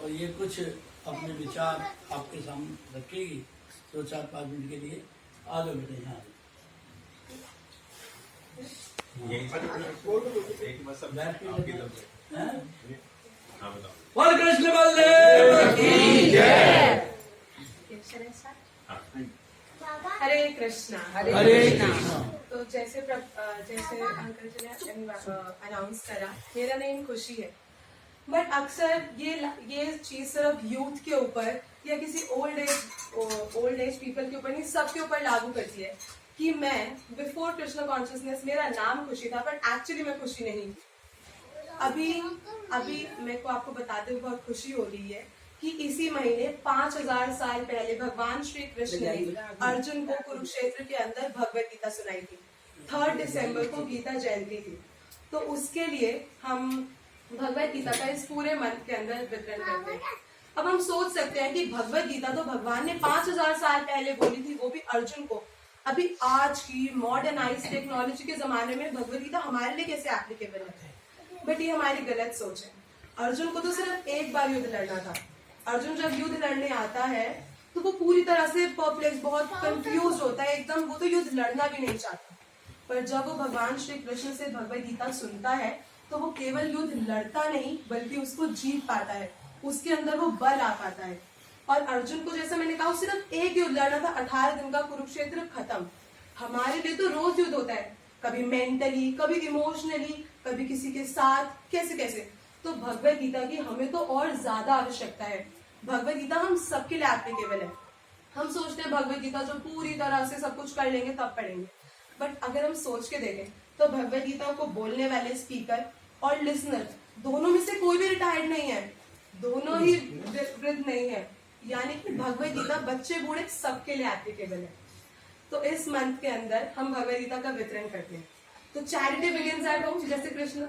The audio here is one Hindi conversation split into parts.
और ये कुछ अपने विचार आपके सामने रखेगी 2-4-5 मिनट के लिए। आ जाओ बेटे यहाँ। बोल कृष्ण बलदेव की जय। हरे कृष्णा। हरे कृष्णा। तो जैसे अंकल जी ने अनाउंस करा, मेरा नेम खुशी है। बट अक्सर ये चीज सिर्फ यूथ के ऊपर या किसी ओल्ड एज पीपल के ऊपर नहीं, सबके ऊपर लागू करती है कि मैं बिफोर कृष्ण कॉन्शियसनेस मेरा नाम खुशी था, बट एक्चुअली मैं खुशी नहीं थी। अभी मेरे को आपको बताते हुए बहुत खुशी हो रही है कि इसी महीने 5000 साल पहले भगवान श्री कृष्ण ने अर्जुन को कुरुक्षेत्र के अंदर भगवत गीता सुनाई थी। 3 दिसंबर को गीता जयंती थी। तो उसके लिए हम भगवत गीता का इस पूरे मंथ के अंदर वितरण करते हैं। अब हम सोच सकते हैं कि भगवत गीता तो भगवान ने 5000 साल पहले बोली थी, वो भी अर्जुन को। अभी आज की मॉडर्नाइज टेक्नोलॉजी के जमाने में भगवत गीता हमारे लिए कैसे एप्लीकेबल है? बट ये हमारी गलत सोच है। अर्जुन को तो सिर्फ एक बार युद्ध लड़ना था। अर्जुन जब युद्ध लड़ने आता है तो वो पूरी तरह से परप्लेक्स, बहुत कंफ्यूज होता है एकदम। वो तो युद्ध लड़ना भी नहीं चाहता। पर जब वो भगवान श्री कृष्ण से भगवत गीता सुनता है तो वो केवल युद्ध लड़ता नहीं, बल्कि उसको जीत पाता है। उसके अंदर वो बल आ पाता है। और अर्जुन को, जैसा मैंने कहा, सिर्फ एक युद्ध लड़ना था। 18 दिन का कुरुक्षेत्र खत्म। हमारे लिए तो रोज युद्ध होता है, कभी मेंटली, कभी इमोशनली, कभी किसी के साथ, कैसे कैसे। तो भगवत गीता की हमें तो और ज्यादा आवश्यकता है। भगवत गीता हम सबके लिए एप्लीकेबल है। हम सोचते हैं भगवत गीता जो पूरी तरह से सब कुछ कर लेंगे तब पढ़ेंगे, बट अगर हम सोच के देखें तो भगवत गीता को बोलने वाले स्पीकर और लिसनर दोनों में से कोई भी रिटायर्ड नहीं है, दोनों ही वृद्ध नहीं है। यानी कि भगवत गीता बच्चे बूढ़े सबके लिए एप्लीकेबल है। तो इस मंथ के अंदर हम भगवत गीता का वितरण करते हैं। तो चैरिटी बिगिंस एट होम, जैसे कृष्ण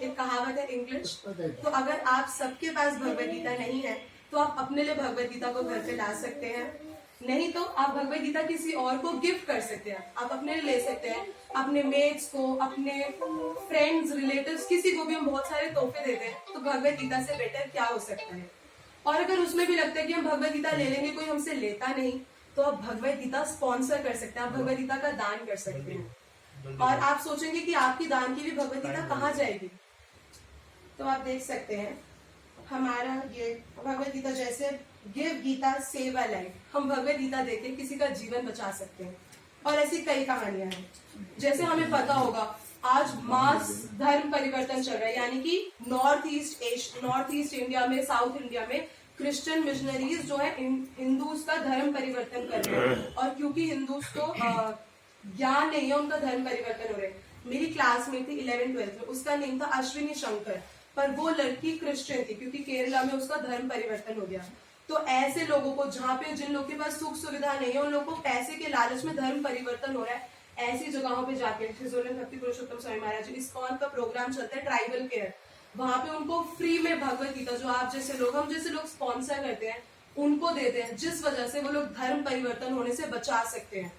एक कहावत है इंग्लिश। तो अगर आप सबके पास भगवत गीता नहीं है तो आप अपने लिए भगवत गीता को घर पे ला सकते हैं। नहीं तो आप भगवत गीता किसी और को गिफ्ट कर सकते हैं। आप अपने लिए ले सकते हैं, अपने मेट्स को, अपने फ्रेंड्स, रिलेटिव्स, किसी को भी हम बहुत सारे तोहफे देते हैं। तो भगवत गीता से बेटर क्या हो सकता है? और अगर उसमें भी लगता है कि हम भगवत गीता ले लेंगे, कोई हमसे लेता नहीं, तो आप भगवत गीता स्पॉन्सर कर सकते हैं। आप भगवत गीता का दान कर सकते हैं। और आप सोचेंगे कि आपकी दान की भी भगवत गीता कहाँ जाएगी? तो आप देख सकते हैं हमारा ये भगवत गीता, जैसे give Gita save a life, हम भगवत गीता देके किसी का जीवन बचा सकते हैं। और ऐसी कई कहानियां हैं। जैसे हमें पता होगा आज मास धर्म परिवर्तन चल रहा है, यानी कि नॉर्थ ईस्ट इंडिया में, साउथ इंडिया में क्रिश्चियन मिशनरीज जो है हिंदूज का धर्म परिवर्तन कर रहे हैं। और क्योंकि हिंदूज को ज्ञान नहीं है, उनका धर्म परिवर्तन हो रहा है। मेरी क्लास में थी 11th-12th में, उसका नेम था अश्विनी शंकर, पर वो लड़की क्रिश्चियन थी क्योंकि केरला में उसका धर्म परिवर्तन हो गया। तो ऐसे लोगों को, जहाँ पे जिन लोगों के पास सुख सुविधा नहीं है, उन लोगों को पैसे के लालच में धर्म परिवर्तन हो रहा है, ऐसी जगहों पे जाके भक्ति पुरुषोत्तम स्वामी महाराज जी इस्कॉन का प्रोग्राम चलता है ट्राइबल केयर, वहां पे उनको फ्री में भगवत गीता, जो आप जैसे लोग, हम जैसे लोग स्पॉन्सर करते हैं, उनको देते हैं, जिस वजह से वो लोग धर्म परिवर्तन होने से बचा सकते हैं।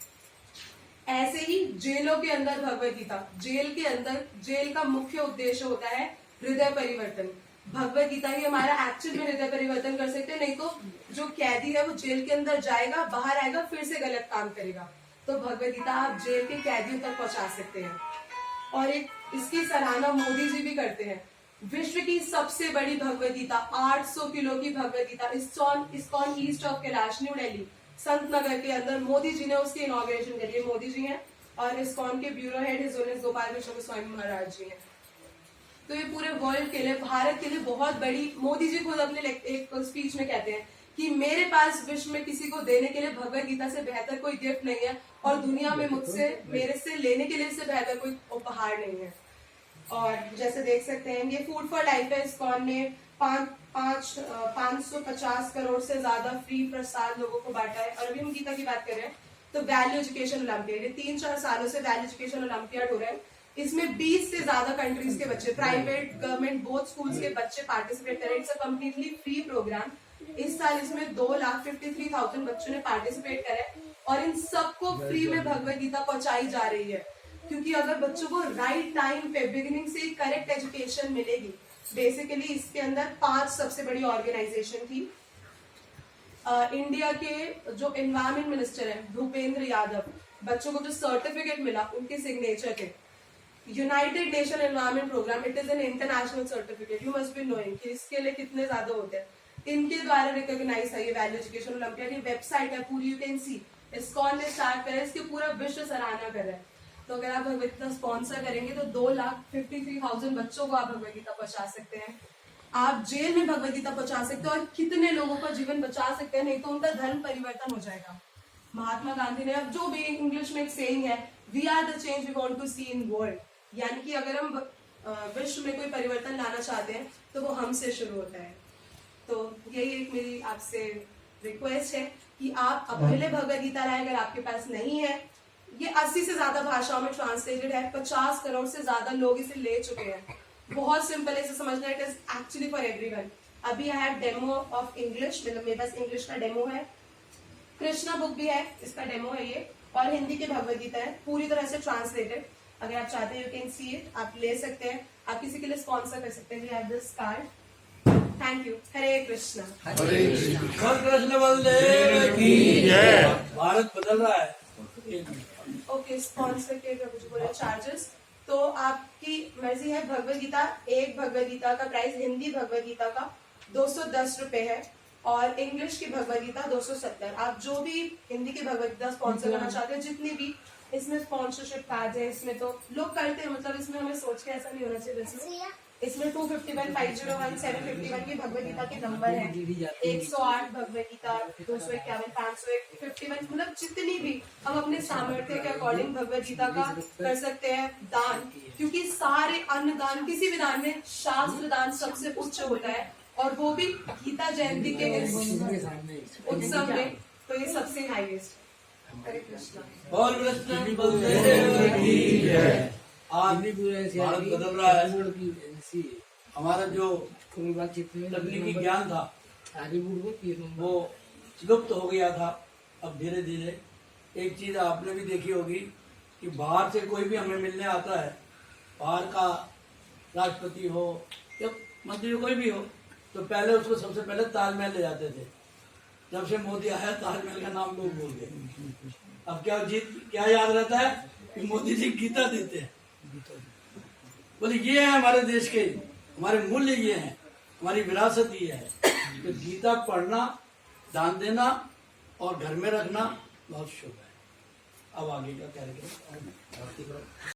ऐसे ही जेलों के अंदर भगवत गीता, जेल का मुख्य उद्देश्य होता है हृदय परिवर्तन। भगवत गीता ही हमारा एक्चुअल में हृदय परिवर्तन कर सकते हैं। नहीं तो जो कैदी है वो जेल के अंदर जाएगा, बाहर आएगा, फिर से गलत काम करेगा। तो भगवत गीता आप जेल के कैदियों तक पहुंचा सकते हैं। और एक इसकी सराहना मोदी जी भी करते हैं। विश्व की सबसे बड़ी भगवत गीता, 800 किलो की Bhagavad Gita, ISKCON east of Kailash, new Delhi, Sant Nagar के अंदर मोदी जी ने उसकी इनॉग्रेशन करी है। मोदी जी हैं और इस्कॉन के bureau head his holiness Gopal Krishna Goswami Maharaj ji हैं। तो ये पूरे वर्ल्ड के लिए, भारत के लिए बहुत बड़ी, मोदी जी खुद अपने एक स्पीच में कहते हैं कि मेरे पास विश्व में किसी को देने के लिए भगवत गीता से बेहतर कोई गिफ्ट नहीं है, और दुनिया में मेरे से लेने के लिए इससे बेहतर कोई उपहार नहीं है। और जैसे देख सकते हैं ये फूड फॉर लाइफ है। इस्कॉन ने 550 करोड़ से ज्यादा फ्री प्रसाद लोगों को बांटा है। और अभी हम गीता की बात कर रहे हैं तो वैल्यू एजुकेशन ओलंपियाड, ये 3-4 सालों से वैल्यू एजुकेशन ओलंपियाड हो रहा है। इसमें 20 से ज्यादा कंट्रीज के बच्चे, प्राइवेट गवर्नमेंट बोथ स्कूल्स के बच्चे पार्टिसिपेट करें। It's a completely free program. इस साल इसमें 2,53,000 बच्चों ने पार्टिसिपेट करे और इन सबको फ्री में भगवत गीता पहुंचाई जा रही है। क्योंकि अगर बच्चों को राइट टाइम पे बिगिनिंग से करेक्ट एजुकेशन मिलेगी बेसिकली इसके अंदर 5 सबसे बड़ी ऑर्गेनाइजेशन थी। इंडिया के जो एनवायरमेंट मिनिस्टर है भूपेंद्र यादव, बच्चों को जो सर्टिफिकेट मिला उनके सिग्नेचर थे। United nation environment programme, it is an international certificate, you must be knowing कि इसके लिए कितने ज्यादा होते हैं। इनके द्वारा रिकॉग्नाइज है ये वैल्यू एजुकेशन ओलंपियाड। ये वेबसाइट है पूरी, यू कैन सी। इस्कॉन ने स्टार्ट करा है, इसकी पूरा विश्व सराहना कर रहा है। तो अगर आप भगवद गीता स्पॉन्सर करेंगे तो 2,53,000 बच्चों को आप भगवद गीता पहुंचा सकते हैं। आप जेल में भगवद गीता पहुंचा सकते हैं और कितने लोगों का जीवन बचा सकते हैं, नहीं तो उनका धर्म परिवर्तन हो जाएगा। महात्मा गांधी ने, अब जो भी इंग्लिश में एक सेइंग है, we are the change we want to see in world, यानी कि अगर हम विश्व में कोई परिवर्तन लाना चाहते हैं तो वो हमसे शुरू होता है। तो यही एक मेरी आपसे रिक्वेस्ट है कि आप पहले भगवद गीता लाएं, अगर आपके पास नहीं है। ये 80 से ज्यादा भाषाओं में ट्रांसलेटेड है, 50 करोड़ से ज्यादा लोग इसे ले चुके हैं। बहुत सिंपल है इसे समझना, it is actually for everyone. अभी I have demo of English, मतलब मेरे पास इंग्लिश का डेमो है, कृष्णा बुक भी है, इसका डेमो है ये, और हिंदी के भगवद गीता है पूरी तरह से ट्रांसलेटेड। अगर आप चाहते हैं यू कैन सी इट, आप ले सकते हैं, आप किसी के लिए स्पॉन्सर कर सकते हैं। We have this card. Thank you. Hare Krishna. Hare Krishna Baldev की जय। भारत बदल रहा है। ओके, स्पॉन्सर के कुछ बोले चार्जेस, तो आपकी मर्जी है। भगवद गीता, एक भगवद गीता का प्राइस हिंदी भगवद गीता का 210 रुपए है और इंग्लिश की भगवद गीता 270। आप जो भी हिंदी की भगवद गीता स्पॉन्सर करना चाहते हैं, जितनी भी इसमें स्पॉन्सरशिप कार्ड है, इसमें तो लोग करते हैं, मतलब इसमें हमें सोच के ऐसा नहीं होना चाहिए। इसमें 251, 501, 751 की भगवद गीता के नंबर है, 108 भगवद गीता, 251, 501, 51, मतलब जितनी भी हम अपने सामर्थ्य के अकॉर्डिंग भगवद गीता का कर सकते हैं दान, क्योंकि सारे अन्य दान, किसी भी दान में शास्त्र दान सबसे उच्च होता है, और वो भी गीता जयंती के इस उत्सव में, तो ये सबसे हाईएस्ट। हरे कृष्णा। और कृष्ण बलदेव की जय। आज भारत बदल रहा है। हमारा जो तकनीकी ज्ञान था वो लुप्त हो गया था। अब धीरे धीरे एक चीज आपने भी देखी होगी कि बाहर से कोई भी हमें मिलने आता है, बाहर का राष्ट्रपति हो या मंत्री कोई भी हो, तो पहले उसको सबसे पहले ताजमहल ले जाते थे। जब से मोदी आया ताजमहल का नाम लोग भूल गए। अब क्या याद रहता है कि मोदी जी गीता देते हैं। बोले ये है हमारे देश के, हमारे मूल्य ये हैं, हमारी विरासत ये है। तो गीता पढ़ना, दान देना और घर में रखना बहुत शुभ है। अब आगे का कार्यक्रम।